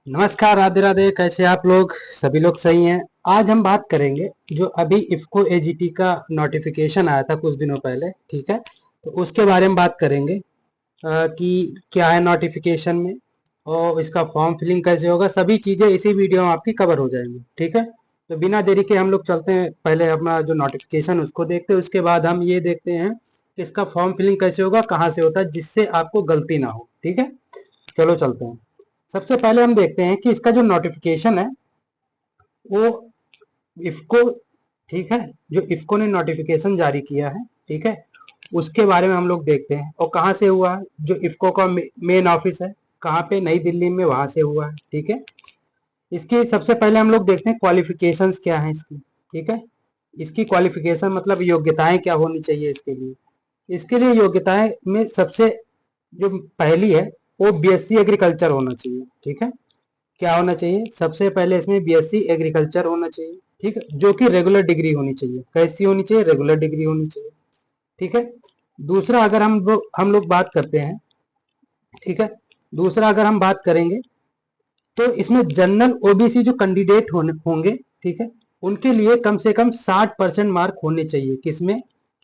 नमस्कार, राधे राधे। कैसे आप लोग? सभी लोग सही हैं। आज हम बात करेंगे जो अभी इफ्को एजीटी का नोटिफिकेशन आया था कुछ दिनों पहले, ठीक है। तो उसके बारे में बात करेंगे कि क्या है नोटिफिकेशन में और इसका फॉर्म फिलिंग कैसे होगा। सभी चीज़ें इसी वीडियो में आपकी कवर हो जाएंगी, ठीक है। तो बिना देरी के हम लोग चलते हैं, पहले अपना जो नोटिफिकेशन उसको देखते हैं, उसके बाद हम ये देखते हैं कि इसका फॉर्म फिलिंग कैसे होगा, कहाँ से होता है, जिससे आपको गलती ना हो, ठीक है। चलो चलते हैं। सबसे पहले हम देखते हैं कि इसका जो नोटिफिकेशन है वो इफको, ठीक है, जो इफको ने नोटिफिकेशन जारी किया है, ठीक है, उसके बारे में हम लोग देखते हैं। और कहाँ से हुआ है, जो इफको का मेन ऑफिस है कहाँ पे, नई दिल्ली में, वहां से हुआ है, ठीक है। इसकी सबसे पहले हम लोग देखते हैं क्वालिफिकेशंस क्या है इसकी, ठीक है। इसकी क्वालिफिकेशन मतलब योग्यताएं क्या होनी चाहिए इसके लिए। इसके लिए योग्यताएं में सबसे जो पहली है वो बीएससी एग्रीकल्चर होना चाहिए, ठीक है। क्या होना चाहिए? सबसे पहले इसमें बीएससी एग्रीकल्चर होना चाहिए, ठीक है, जो कि रेगुलर डिग्री होनी चाहिए। कैसी होनी चाहिए? रेगुलर डिग्री होनी चाहिए, ठीक है। दूसरा अगर हम लोग बात करते हैं, ठीक है, दूसरा अगर हम बात करेंगे तो इसमें जनरल ओबीसी जो कैंडिडेट होंगे, ठीक है, उनके लिए कम से कम 60% मार्क होने चाहिए, किसमें?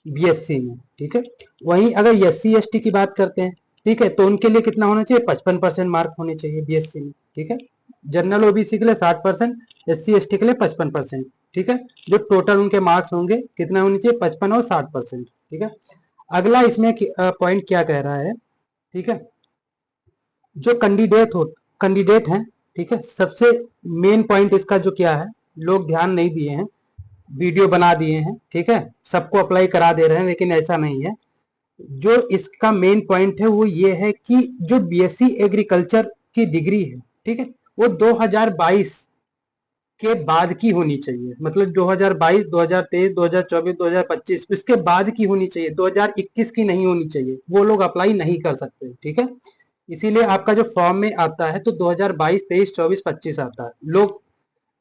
बीएससी में, ठीक है। वहीं अगर एस सी एस टी की बात करते हैं, ठीक है, तो उनके लिए कितना होना चाहिए? 55% मार्क होने चाहिए बीएससी में, ठीक है। जनरल ओबीसी के लिए 60%, एस सी एस टी के लिए 55%, ठीक है। जो टोटल उनके मार्क्स होंगे कितना होने चाहिए? 55 और 60%, ठीक है। अगला इसमें पॉइंट क्या कह रहा है, ठीक है, जो कैंडिडेट हैं, ठीक है, सबसे मेन पॉइंट इसका जो क्या है, लोग ध्यान नहीं दिए हैं, वीडियो बना दिए हैं, ठीक है, सबको अप्लाई करा दे रहे हैं, लेकिन ऐसा नहीं है। जो इसका मेन पॉइंट है वो ये है कि जो बीएससी एग्रीकल्चर की डिग्री है, ठीक है, वो 2022 के बाद की होनी चाहिए। मतलब 2022, 2023, 2024, 2025 इसके बाद की होनी चाहिए, 2021 की नहीं होनी चाहिए। वो लोग अप्लाई नहीं कर सकते, ठीक है। इसीलिए आपका जो फॉर्म में आता है तो 2022, 23, 24, 25 आता है। लोग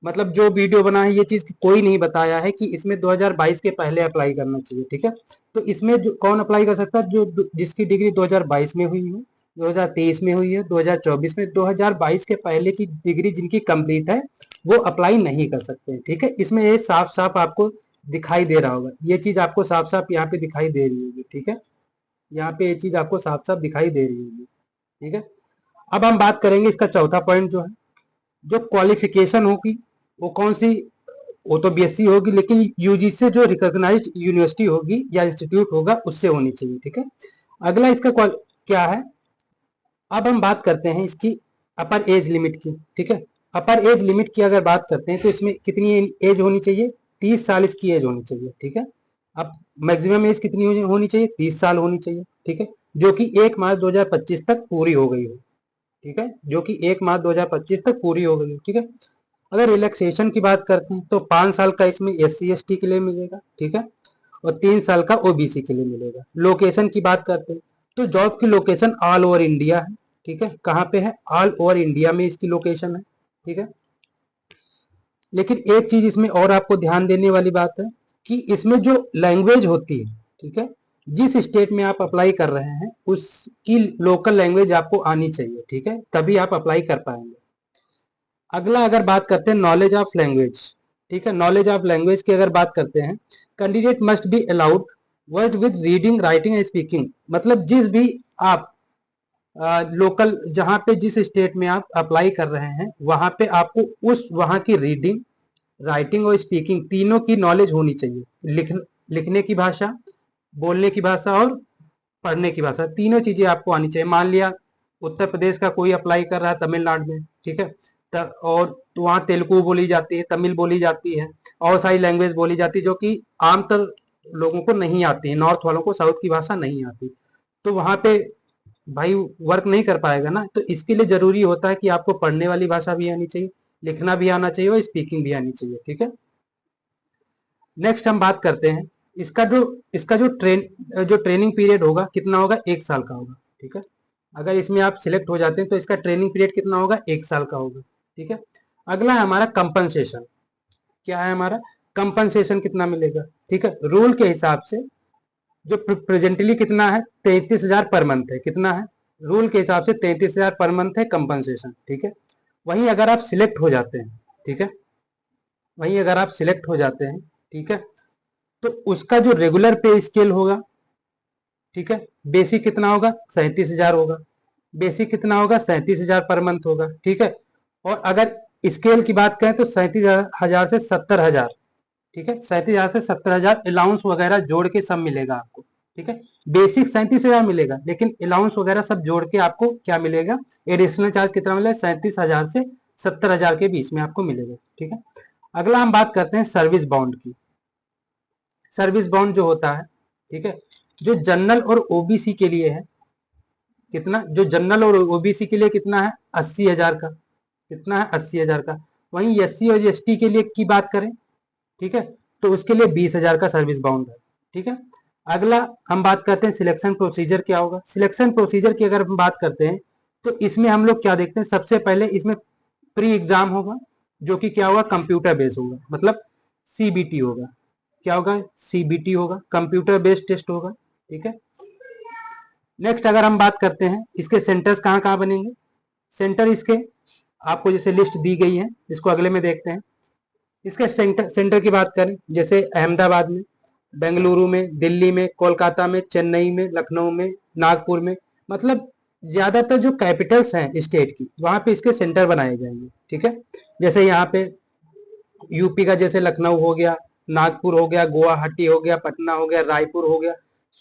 मतलब जो वीडियो बना है ये चीज कोई नहीं बताया है कि इसमें 2022 के पहले अप्लाई करना चाहिए, ठीक है। तो इसमें जो कौन अप्लाई कर सकता है? जो जिसकी डिग्री 2022 में हुई हो, 2023 में हुई है, 2024 में, 2022 के पहले की डिग्री जिनकी कंप्लीट है वो अप्लाई नहीं कर सकते, ठीक है। इसमें ये साफ साफ आपको दिखाई दे रहा होगा, ये चीज आपको साफ साफ यहाँ पे दिखाई दे रही होगी, ठीक है। यहाँ पे ये चीज आपको साफ साफ दिखाई दे रही होगी, ठीक है। अब हम बात करेंगे इसका चौथा पॉइंट जो है, जो क्वालिफिकेशन होगी वो कौन सी? वो तो बीएससी होगी, लेकिन यूजी से जो रिकॉग्नाइज्ड यूनिवर्सिटी होगी या इंस्टीट्यूट होगा उससे होनी चाहिए, ठीक है। अगला इसका क्या है, अब हम बात करते हैं इसकी अपर एज लिमिट की, ठीक है। अपर एज लिमिट की अगर बात करते हैं तो इसमें कितनी एज होनी चाहिए? 30 साल इसकी एज होनी चाहिए, ठीक है। अब मैक्सिमम एज कितनी होनी चाहिए? 30 साल होनी चाहिए, ठीक है, जो कि 1 मार्च 2025 तक पूरी हो गई हो, ठीक है, जो कि 1 मार्च 2025 तक पूरी हो गई हो, ठीक है। अगर रिलैक्सेशन की बात करते हैं तो 5 साल का इसमें एस सी एस टी के लिए मिलेगा, ठीक है, और 3 साल का ओबीसी के लिए मिलेगा। लोकेशन की बात करते हैं तो जॉब की लोकेशन ऑल ओवर इंडिया है, ठीक है। कहाँ पे है? ऑल ओवर इंडिया में इसकी लोकेशन है, ठीक है। लेकिन एक चीज इसमें और आपको ध्यान देने वाली बात है कि इसमें जो लैंग्वेज होती है, ठीक है, जिस स्टेट में आप अप्लाई कर रहे हैं उसकी लोकल लैंग्वेज आपको आनी चाहिए, ठीक है, तभी आप अप्लाई कर पाएंगे। अगला अगर बात करते हैं नॉलेज ऑफ लैंग्वेज, ठीक है, नॉलेज ऑफ लैंग्वेज की अगर बात करते हैं, candidate must be allowed word with reading, writing and speaking. मतलब जिस भी आप लोकल, जहाँ पे जिस स्टेट में आप अप्लाई कर रहे हैं वहां पे आपको उस वहां की रीडिंग, राइटिंग और स्पीकिंग तीनों की नॉलेज होनी चाहिए। लिखने की भाषा, बोलने की भाषा और पढ़ने की भाषा, तीनों चीजें आपको आनी चाहिए। मान लिया उत्तर प्रदेश का कोई अप्लाई कर रहा है तमिलनाडु में, ठीक है, और तो वहाँ तेलुगु बोली जाती है, तमिल बोली जाती है, और सारी लैंग्वेज बोली जाती है जो कि आमतौर लोगों को नहीं आती है, नॉर्थ वालों को साउथ की भाषा नहीं आती। तो वहाँ पे भाई वर्क नहीं कर पाएगा ना। तो इसके लिए जरूरी होता है कि आपको पढ़ने वाली भाषा भी आनी चाहिए, लिखना भी आना चाहिए और स्पीकिंग भी आनी चाहिए, ठीक है। नेक्स्ट हम बात करते हैं इसका जो जो ट्रेनिंग पीरियड होगा कितना होगा? 1 साल का होगा, ठीक है। अगर इसमें आप सिलेक्ट हो जाते हैं तो इसका ट्रेनिंग पीरियड कितना होगा? 1 साल का होगा, ठीक है। अगला है हमारा कंपनसेशन। क्या है हमारा कंपनसेशन? कितना मिलेगा? ठीक है, रूल के हिसाब से जो प्रेजेंटली कितना है, 33,000 पर मंथ है। कितना है? रूल के हिसाब से 33,000 पर मंथ है कंपनसेशन, ठीक है। वहीं अगर आप सिलेक्ट हो जाते हैं, ठीक है, वहीं अगर आप सिलेक्ट हो जाते हैं, ठीक है, तो उसका जो रेगुलर पे स्केल होगा, ठीक है, बेसिक कितना होगा, 37,000 होगा। बेसिक कितना होगा, 37,000 पर मंथ होगा, ठीक है। और अगर स्केल की बात करें तो 37,000 से 70,000, ठीक है, 37,000 से 70,000 अलाउंस वगैरह जोड़ के सब मिलेगा आपको, ठीक है। बेसिक 37,000 मिलेगा, लेकिन अलाउंस वगैरह सब जोड़ के आपको क्या मिलेगा, एडिशनल चार्ज कितना मिलेगा, 37,000 से 70,000 के बीच में आपको मिलेगा, ठीक है। अगला हम बात करते हैं सर्विस बॉन्ड की। सर्विस बॉन्ड जो होता है, ठीक है, जो जनरल और ओबीसी के लिए है, कितना, जो जनरल और ओबीसी के लिए कितना है, 80,000 का, कितना है, 80,000 का। वहीं एससी और एसटी के लिए की बात करें, ठीक है, तो उसके लिए 20,000 का सर्विस बाउंड है, ठीक है। अगला हम बात करते हैं सिलेक्शन प्रोसीजर क्या होगा। सिलेक्शन प्रोसीजर की अगर हम बात करते हैं तो इसमें हम लोग क्या देखते हैं, सबसे पहले इसमें प्री एग्जाम होगा, जो कि क्या होगा, कंप्यूटर बेस्ड होगा, मतलब सीबीटी होगा। क्या होगा, सीबीटी होगा, कंप्यूटर बेस्ड टेस्ट होगा, ठीक है। नेक्स्ट अगर हम बात करते हैं इसके सेंटर्स कहाँ कहाँ बनेंगे, सेंटर इसके आपको जैसे लिस्ट दी गई है, इसको अगले में देखते हैं। इसके सेंटर की बात करें, जैसे अहमदाबाद में, बेंगलुरु में, दिल्ली में, कोलकाता में, चेन्नई में, लखनऊ में, नागपुर में, मतलब ज्यादातर जो कैपिटल्स हैं स्टेट की, वहां पे इसके सेंटर बनाए जाएंगे, ठीक है। जैसे यहाँ पे यूपी का जैसे लखनऊ हो गया, नागपुर हो गया, गुवाहाटी हो गया, पटना हो गया, रायपुर हो गया,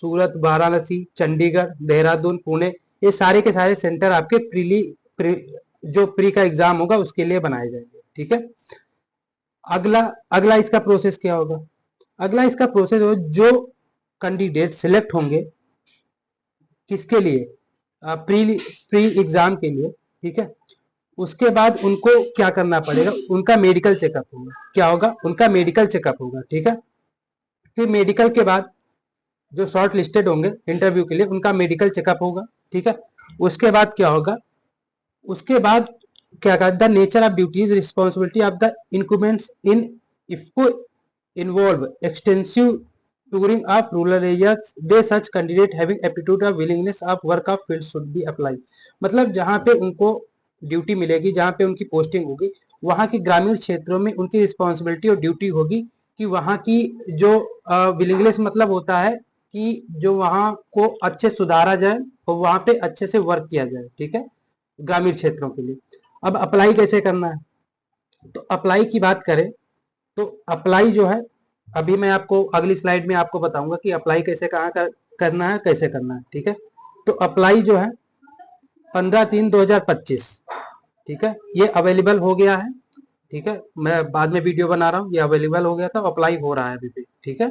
सूरत, वाराणसी, चंडीगढ़, देहरादून, पुणे, ये सारे के सारे सेंटर आपके जो प्री का एग्जाम होगा उसके लिए बनाए जाएंगे, ठीक है। अगला अगला इसका प्रोसेस क्या होगा, अगला इसका प्रोसेस हो, जो कैंडिडेट सिलेक्ट होंगे किसके लिए, प्री प्री एग्जाम के लिए, ठीक है, उसके बाद उनको क्या करना पड़ेगा, उनका मेडिकल चेकअप होगा। क्या होगा, उनका मेडिकल चेकअप होगा, ठीक है। फिर मेडिकल के बाद जो शॉर्ट लिस्टेड होंगे इंटरव्यू के लिए, उनका मेडिकल चेकअप होगा, ठीक है। उसके बाद क्या होगा, उसके बाद क्या कहा, the nature of duties responsibility of the increments in IFFCO involve extensive touring of rural areas, they such candidate having aptitude of willingness of work of field should be apply. मतलब जहां पे उनको ड्यूटी मिलेगी, जहां पे उनकी पोस्टिंग होगी, वहां के ग्रामीण क्षेत्रों में उनकी रिस्पॉन्सिबिलिटी और ड्यूटी होगी कि वहां की जो विलिंगनेस मतलब होता है कि जो वहां को अच्छे सुधारा जाए और वहां पे अच्छे से वर्क किया जाए, ठीक है, ग्रामीण क्षेत्रों के लिए। अब अप्लाई कैसे करना है, तो अप्लाई की बात करें तो अप्लाई जो है, अभी मैं आपको अगली स्लाइड में आपको बताऊंगा कि अप्लाई कैसे कहाँ करना है, कैसे करना है, ठीक है। तो अप्लाई जो है 15/3/2025, ठीक है, ये अवेलेबल हो गया है, ठीक है। मैं बाद में वीडियो बना रहा हूँ, ये अवेलेबल हो गया था, अप्लाई हो रहा है अभी भी, ठीक है।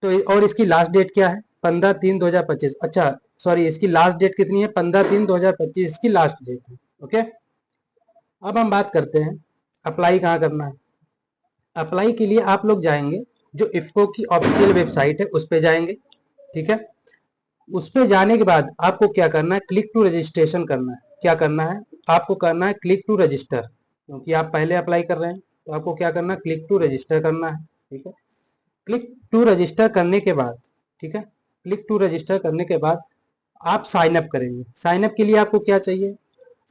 तो और इसकी लास्ट डेट क्या है, 15/3/2025, अच्छा सॉरी, इसकी लास्ट डेट कितनी है, 15/3/2025 इसकी लास्ट डेट है, ओके। अब हम बात करते हैं अप्लाई कहाँ करना है। अप्लाई के लिए आप लोग जाएंगे, जो इफ्को की ऑफिशियल वेबसाइट है उस पर जाएंगे, ठीक है। उस पर जाने के बाद आपको क्या करना है, क्लिक टू रजिस्ट्रेशन करना है। क्या करना है, आपको करना है क्लिक टू रजिस्टर, क्योंकि आप पहले अप्लाई कर रहे हैं, तो आपको क्या करना है, क्लिक टू रजिस्टर करना है, ठीक है। क्लिक टू रजिस्टर करने के बाद, ठीक है, क्लिक टू रजिस्टर करने के बाद आप साइन अप करेंगे। साइन अप के लिए आपको क्या चाहिए,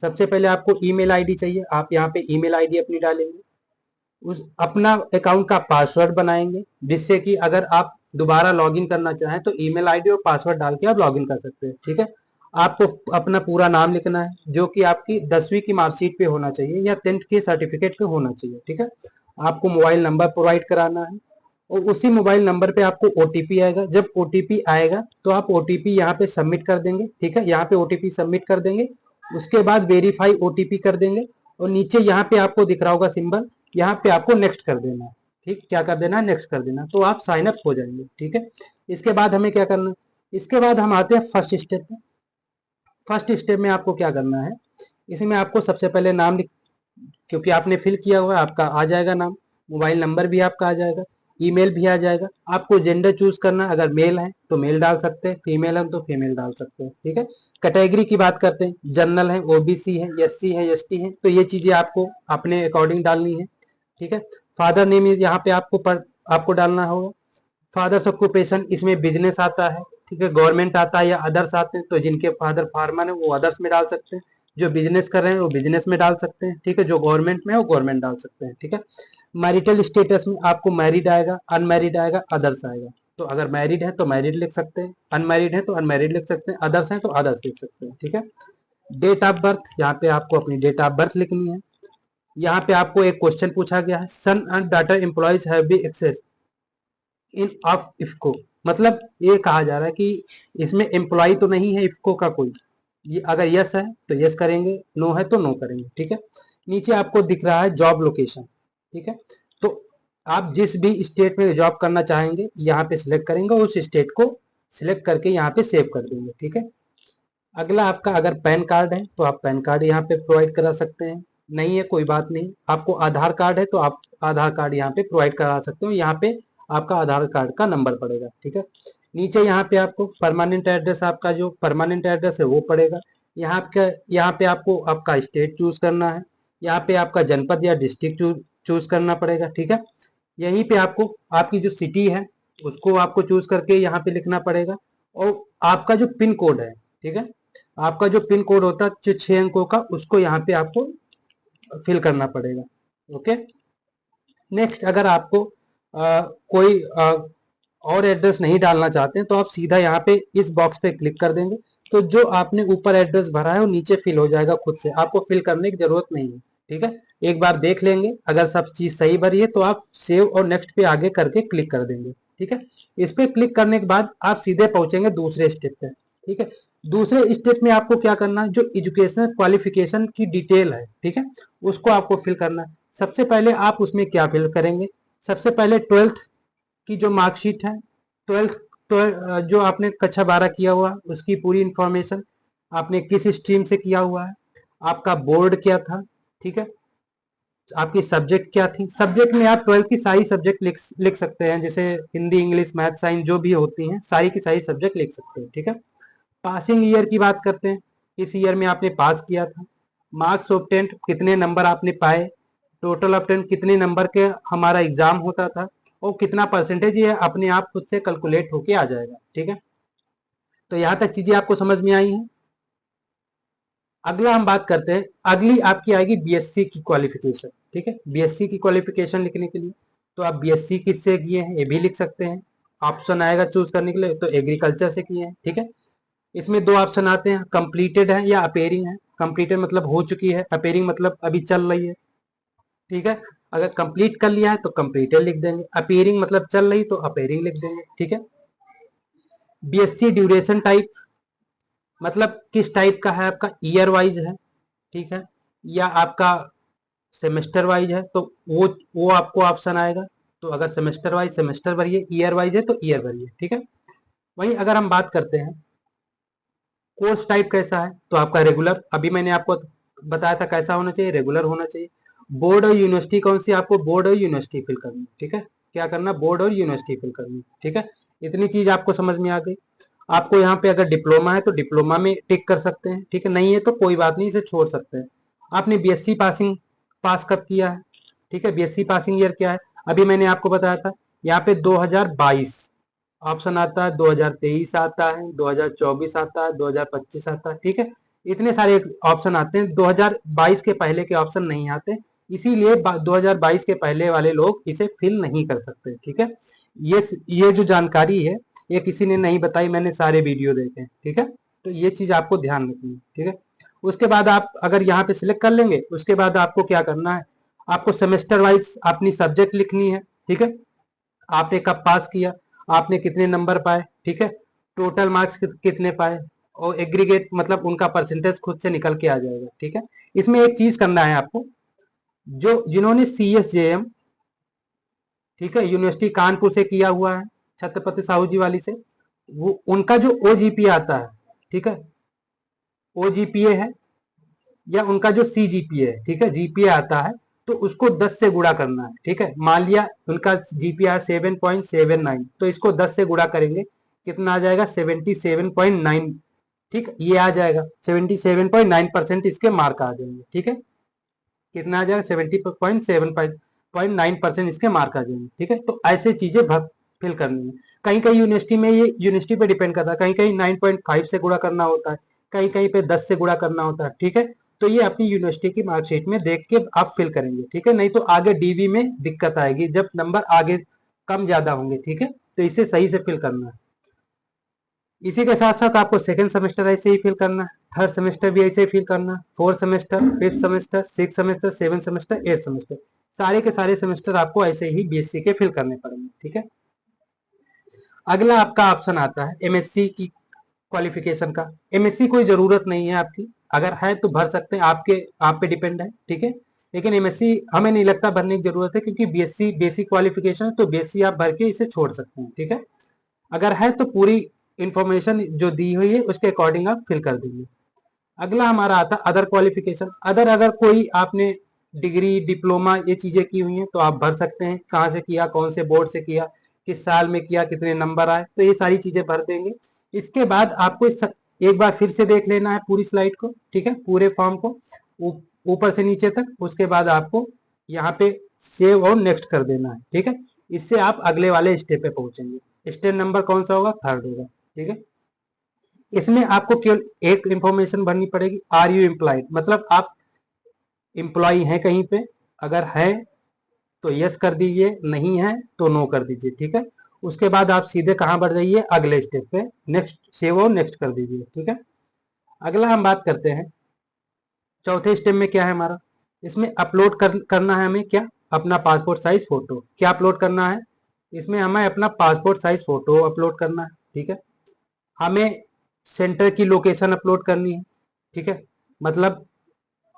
सबसे पहले आपको ईमेल आईडी चाहिए, आप यहाँ पे ईमेल आईडी अपनी डालेंगे, उस अपना अकाउंट का पासवर्ड बनाएंगे, जिससे कि अगर आप दोबारा लॉगिन करना चाहें तो ईमेल आईडी और पासवर्ड डाल के आप लॉगिन कर सकते हैं, ठीक है। आपको अपना पूरा नाम लिखना है, जो कि आपकी 10वीं की मार्कशीट पे होना चाहिए या 10th के सर्टिफिकेट पे होना चाहिए, ठीक है। आपको मोबाइल नंबर प्रोवाइड कराना है और उसी मोबाइल नंबर पे आपको ओटीपी आएगा। जब ओटीपी आएगा तो आप ओटीपी यहाँ पे सबमिट कर देंगे, ठीक है, यहाँ पे ओटीपी सबमिट कर देंगे। उसके बाद वेरीफाई ओटीपी कर देंगे और नीचे यहाँ पे आपको दिख रहा होगा सिंबल, यहाँ पे आपको नेक्स्ट कर देना है, ठीक, क्या कर देना है, नेक्स्ट कर देना, तो आप साइन अप हो जाएंगे, ठीक है। इसके बाद हमें क्या करना है, इसके बाद हम आते हैं फर्स्ट स्टेप में। फर्स्ट स्टेप में आपको क्या करना है, इसमें आपको सबसे पहले नाम लिख, क्योंकि आपने फिल किया हुआ है, आपका आ जाएगा नाम, मोबाइल नंबर भी आपका आ जाएगा, ईमेल भी आ जाएगा। आपको जेंडर चूज करना है, अगर मेल है तो मेल डाल सकते हैं, फीमेल है तो फीमेल डाल सकते हैं, ठीक है। कैटेगरी की बात करते हैं, जनरल है, ओबीसी है, एससी है, एसटी है, तो ये चीजें आपको अपने अकॉर्डिंग डालनी है, ठीक है। फादर नेम यहाँ पे आपको डालना होगा। फादर्स ऑक्यूपेशन, इसमें बिजनेस आता है, ठीक है, गवर्नमेंट आता है या अदर्स आते हैं, तो जिनके फादर फार्मर है वो अदर्स में डाल सकते हैं। जो बिजनेस कर रहे हैं वो बिजनेस में डाल सकते हैं, ठीक है, जो गवर्नमेंट में है वो गवर्नमेंट डाल सकते हैं, ठीक है। मैरिटल स्टेटस में आपको मैरिड आएगा, अनमैरिड आएगा, अदर्स आएगा। तो अगर मैरिड है तो मैरिड लिख सकते हैं, अनमैरिड है तो अनमैरिड लिख सकते हैं, अदर्स हैं तो अदर्स लिख सकते हैं, ठीक है। डेट ऑफ बर्थ, यहाँ पे आपको अपनी डेट ऑफ बर्थ लिखनी है। यहाँ पे आपको एक क्वेश्चन पूछा गया है, son and daughter employees have be access in of IFFCO, मतलब ये कहा जा रहा है कि इसमें एम्प्लॉय तो नहीं है इफको का कोई, ये अगर यस है तो यस करेंगे, नो है तो नो करेंगे, ठीक है। नीचे आपको दिख रहा है जॉब लोकेशन, ठीक है। तो आप जिस भी स्टेट में जॉब करना चाहेंगे यहाँ पे सिलेक्ट करेंगे, उस स्टेट को सिलेक्ट करके यहाँ पे सेव कर देंगे, ठीक है। अगला आपका अगर पैन कार्ड है तो आप पैन कार्ड यहाँ पे प्रोवाइड करा सकते हैं, नहीं है कोई बात नहीं। आपको आधार कार्ड है तो आप आधार कार्ड यहाँ पे प्रोवाइड करा सकते हो, यहाँ पे आपका आधार कार्ड का नंबर पड़ेगा, ठीक है। नीचे यहाँ पे आपको परमानेंट एड्रेस, आपका जो परमानेंट एड्रेस है वो पड़ेगा। यहाँ पे आपको आपका स्टेट चूज करना है, यहाँ पे आपका जनपद या डिस्ट्रिक्ट चूज करना पड़ेगा, ठीक है। यहीं पे आपको आपकी जो सिटी है उसको आपको चूज करके यहाँ पे लिखना पड़ेगा, और आपका जो पिन कोड है, ठीक है, आपका जो पिन कोड होता है 6 अंकों का, उसको यहाँ पे आपको फिल करना पड़ेगा, ओके। नेक्स्ट अगर आपको कोई और एड्रेस नहीं डालना चाहते हैं तो आप सीधा यहाँ पे इस बॉक्स पे क्लिक कर देंगे, तो जो आपने ऊपर एड्रेस भरा है वो नीचे फिल हो जाएगा खुद से, आपको फिल करने की जरूरत नहीं है, ठीक है। एक बार देख लेंगे, अगर सब चीज सही भरी है तो आप सेव और नेक्स्ट पे आगे करके क्लिक कर देंगे, ठीक है। इस पे क्लिक करने के बाद आप सीधे पहुंचेंगे दूसरे स्टेप पे, ठीक है। दूसरे स्टेप में आपको क्या करना है, जो एजुकेशनल क्वालिफिकेशन की डिटेल है, ठीक है, उसको आपको फिल करना है। सबसे पहले आप उसमें क्या फिल करेंगे, सबसे पहले 12th की जो मार्कशीट है, 12th जो आपने कक्षा 12 किया हुआ उसकी पूरी इंफॉर्मेशन, आपने किस स्ट्रीम से किया हुआ है, आपका बोर्ड क्या था, ठीक है, आपकी सब्जेक्ट क्या थी। सब्जेक्ट में आप 12th की सारी सब्जेक्ट लिख सकते हैं, जैसे हिंदी, इंग्लिश, मैथ, साइंस जो भी होती हैं सारी की सारी सब्जेक्ट लिख सकते हैं, ठीक है। पासिंग ईयर की बात करते हैं, इस ईयर में आपने पास किया था। मार्क्स ऑब्टेंड, कितने नंबर आपने पाए, टोटल ऑब्टेंड कितने नंबर के हमारा एग्जाम होता था, और कितना परसेंटेज, ये अपने आप खुद से कैलकुलेट होके आ जाएगा, ठीक है। तो यहाँ तक चीजें आपको समझ में आई हैं। अगला हम बात करते हैं, अगली आपकी आएगी बीएससी की क्वालिफिकेशन, ठीक है। बीएससी की क्वालिफिकेशन लिखने के लिए तो आप बीएससी किससे किए हैं ये भी लिख सकते हैं, ऑप्शन आएगा चूज करने के लिए, तो एग्रीकल्चर से किए हैं, ठीक है। इसमें दो ऑप्शन आते हैं, कंप्लीटेड है या अपेयरिंग है। कंप्लीटेड मतलब हो चुकी है, अपेयरिंग मतलब अभी चल रही है, ठीक है। अगर कंप्लीट कर लिया है तो कंप्लीटेड लिख देंगे, अपेयरिंग मतलब चल रही तो अपेयरिंग लिख देंगे, ठीक है। बीएससी ड्यूरेशन टाइप, मतलब किस टाइप का है, आपका ईयर वाइज है, ठीक है, या आपका सेमेस्टर वाइज है, तो वो आपको ऑप्शन आएगा। तो अगर सेमेस्टर वाइज सेमेस्टर भरिए, ईयर वाइज है तो ईयर भरिए, ठीक है। वहीं अगर हम बात करते हैं कोर्स टाइप कैसा है, तो आपका रेगुलर, अभी मैंने आपको बताया था कैसा होना चाहिए, रेगुलर होना चाहिए। बोर्ड और यूनिवर्सिटी कौन सी, आपको बोर्ड और यूनिवर्सिटी फिल करनी है, ठीक है। क्या करना, बोर्ड और यूनिवर्सिटी फिल करनी है, ठीक है। इतनी चीज आपको समझ में आ गई। आपको यहाँ पे अगर डिप्लोमा है तो डिप्लोमा में टिक कर सकते हैं, ठीक है, नहीं है तो कोई बात नहीं, इसे छोड़ सकते हैं। आपने बीएससी पास कब किया है, ठीक है, बीएससी पासिंग ईयर क्या है, अभी मैंने आपको बताया था। यहाँ पे 2022 ऑप्शन आता है, 2023 आता है, 2024 आता है, 2025 आता है, ठीक है। इतने सारे ऑप्शन आते हैं, 2022 के पहले के ऑप्शन नहीं आते, इसीलिए 2022 के पहले वाले लोग इसे फिल नहीं कर सकते, ठीक है। ये जो जानकारी है ये किसी ने नहीं बताई, मैंने सारे वीडियो देखे, ठीक है। तो ये चीज आपको ध्यान रखनी है, ठीक है। उसके बाद आप अगर यहाँ पे सिलेक्ट कर लेंगे, उसके बाद आपको क्या करना है, आपको सेमेस्टर वाइज अपनी सब्जेक्ट लिखनी है, ठीक है। आपने कब पास किया, आपने कितने नंबर पाए, ठीक है, टोटल मार्क्स कितने पाए, और एग्रीगेट मतलब उनका परसेंटेज खुद से निकल के आ जाएगा, ठीक है। इसमें एक चीज करना है आपको, जो जिन्होंने CSJM, ठीक है, यूनिवर्सिटी कानपुर से किया हुआ है, छत्रपति साहू जी वाली से, वो उनका जो OGPA आता है, ठीक है, OGPA है, या उनका जो CGPA है, ठीक है, GPA आता है, तो उसको 10 से गुणा करना है, ठीक है। मान लिया उनका GPA 7.79, तो इसको 10 से गुणा करेंगे, कितना आ जाएगा, 77.9, ठीक, ये आ जाएगा 77.9% इसके मार्क आ जाएंगे, ठीक है। कितना आ जाएगा, 70.7.9% इसके मार्क आ जाएंगे, ठीक है। तो ऐसे चीजें फिल करनी है। कहीं कहीं यूनिवर्सिटी में, ये यूनिवर्सिटी पे डिपेंड करता है, कहीं कहीं 9.5 से गुणा करना होता है, कहीं कहीं पे 10 से गुणा करना होता है, ठीक है। तो ये अपनी यूनिवर्सिटी की मार्कशीट में देख के आप फिल करेंगे, ठीक है। नहीं तो आगे डीवी में दिक्कत आएगी जब नंबर आगे कम ज्यादा होंगे, ठीक है। तो इसे सही से फिल करना है। इसी के साथ साथ आपको सेकेंड सेमेस्टर ऐसे ही फिल करना है, थर्ड सेमेस्टर भी ऐसे ही फिल करना है, fourth semester, fifth semester, six semester, seven semester, eight semester, सारे के सारे सेमेस्टर आपको ऐसे ही बीएससी के फिल करने पड़ेंगे, ठीक है। अगला आपका ऑप्शन आता है एमएससी की क्वालिफिकेशन का। एमएससी कोई जरूरत नहीं है आपकी, अगर है तो भर सकते हैं, आप पे डिपेंड है, ठीक है। लेकिन एमएससी हमें नहीं लगता भरने की जरूरत है, क्योंकि बीएससी बेसिक क्वालिफिकेशन है, तो बीएससी आप भर के इसे छोड़ सकते हैं, ठीक है। अगर है तो पूरी इंफॉर्मेशन जो दी हुई है उसके अकॉर्डिंग आप फिल कर देंगे। अगला हमारा आता है अदर क्वालिफिकेशन। अगर कोई आपने डिग्री, डिप्लोमा ये चीजें की हुई हैं तो आप भर सकते हैं, कहाँ से किया, कौन से बोर्ड से किया, किस साल में किया, कितने नंबर आए, तो ये सारी चीजें भर देंगे। इसके बाद आपको एक बार फिर से देख लेना है पूरी स्लाइड को, ठीक है, पूरे फॉर्म को ऊपर से नीचे तक। उसके बाद आपको यहाँ पे सेव और नेक्स्ट कर देना है, ठीक है। इससे आप अगले वाले स्टेप पे पहुंचेंगे। स्टेप नंबर कौन सा होगा? थर्ड होगा, ठीक है। इसमें आपको केवल एक इंफॉर्मेशन भरनी पड़ेगी, आर यू एम्प्लॉयड, मतलब आप एम्प्लॉय हैं कहीं पे। अगर है तो यस कर दीजिए, नहीं है तो नो कर दीजिए, ठीक है। उसके बाद आप सीधे कहाँ बढ़ जाइए? अगले स्टेप पे, नेक्स्ट, सेव और नेक्स्ट कर दीजिए, ठीक है। अगला हम बात करते हैं चौथे स्टेप में क्या है हमारा। इसमें अपलोड करना है हमें क्या? अपना पासपोर्ट साइज फोटो। क्या अपलोड करना है? इसमें हमें अपना पासपोर्ट साइज फोटो अपलोड करना है, ठीक है। हमें सेंटर की लोकेशन अपलोड करनी है, ठीक है। मतलब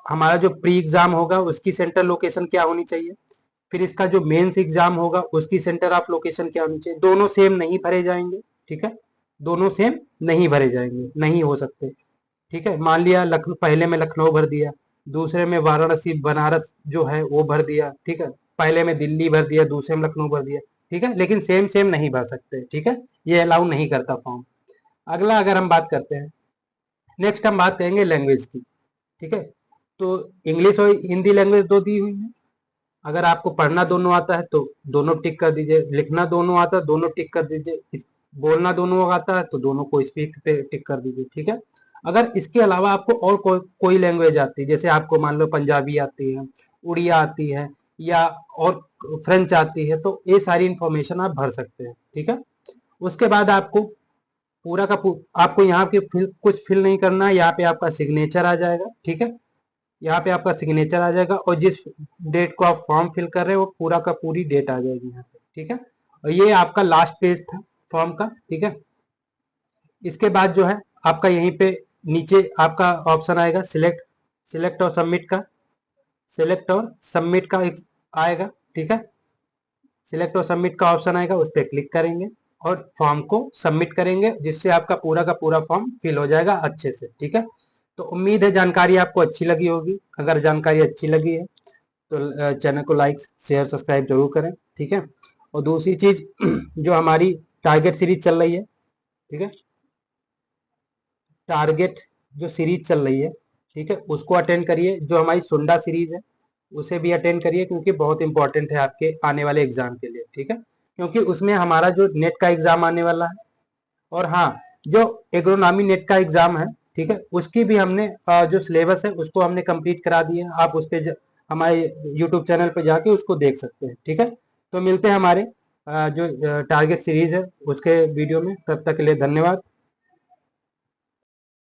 हमारा जो प्री एग्जाम होगा उसकी सेंटर लोकेशन क्या होनी चाहिए, फिर इसका जो मेंस एग्जाम होगा उसकी सेंटर ऑफ लोकेशन क्या होनी चाहिए। दोनों सेम नहीं भरे जाएंगे, ठीक है। दोनों सेम नहीं भरे जाएंगे, नहीं हो सकते, ठीक है। मान लिया लखनऊ, पहले में लखनऊ भर दिया, दूसरे में वाराणसी बनारस जो है वो भर दिया, ठीक है। पहले में दिल्ली भर दिया, दूसरे में लखनऊ भर दिया, ठीक है। लेकिन सेम सेम नहीं भर सकते, ठीक है। ये अलाउ नहीं करता फॉर्म। अगला अगर हम बात करते हैं, नेक्स्ट हम बात करेंगे लैंग्वेज की, ठीक है। तो इंग्लिश और हिंदी लैंग्वेज दो दी हुई है। अगर आपको पढ़ना दोनों आता है तो दोनों टिक कर दीजिए, लिखना दोनों आता है दोनों टिक कर दीजिए, बोलना दोनों आता है तो दोनों को स्पीक पे टिक कर दीजिए, ठीक है। अगर इसके अलावा आपको और कोई लैंग्वेज आती है, जैसे आपको मान लो पंजाबी आती है, उड़िया आती है, या और फ्रेंच आती है, तो ये सारी इंफॉर्मेशन आप भर सकते हैं, ठीक है। उसके बाद आपको पूरा का आपको यहाँ पे कुछ फिल नहीं करना है, यहाँ पे आपका सिग्नेचर आ जाएगा, ठीक है। यहाँ पे आपका सिग्नेचर आ जाएगा, और जिस डेट को आप फॉर्म फिल कर रहे हो वो पूरा का पूरी डेट आ जाएगी यहाँ पे, ठीक है। और ये आपका लास्ट पेज था फॉर्म का, ठीक है। इसके बाद जो है आपका यहीं पे नीचे आपका ऑप्शन आएगा सिलेक्ट, सिलेक्ट और सबमिट का, सिलेक्ट और सबमिट का आएगा, ठीक है। सिलेक्ट और सबमिट का ऑप्शन आएगा, उस पर क्लिक करेंगे और फॉर्म को सबमिट करेंगे, जिससे आपका पूरा का पूरा फॉर्म फिल हो जाएगा अच्छे से, ठीक है। तो उम्मीद है जानकारी आपको अच्छी लगी होगी। अगर जानकारी अच्छी लगी है तो चैनल को लाइक, शेयर, सब्सक्राइब जरूर करें, ठीक है। और दूसरी चीज जो हमारी टारगेट सीरीज चल रही है, ठीक है, टारगेट जो सीरीज चल रही है, ठीक है, उसको अटेंड करिए। जो हमारी सुंडा सीरीज है उसे भी अटेंड करिए, क्योंकि बहुत इंपॉर्टेंट है आपके आने वाले एग्जाम के लिए, ठीक है। क्योंकि उसमें हमारा जो नेट का एग्जाम आने वाला है, और हाँ, जो एग्रोनॉमी नेट का एग्जाम है, ठीक है, उसकी भी हमने जो सिलेबस है उसको हमने कंप्लीट करा दिया है। आप उस पर हमारे यूट्यूब चैनल पे जाके उसको देख सकते हैं, ठीक है। तो मिलते हैं हमारे जो टारगेट सीरीज है उसके वीडियो में, तब तक के लिए धन्यवाद।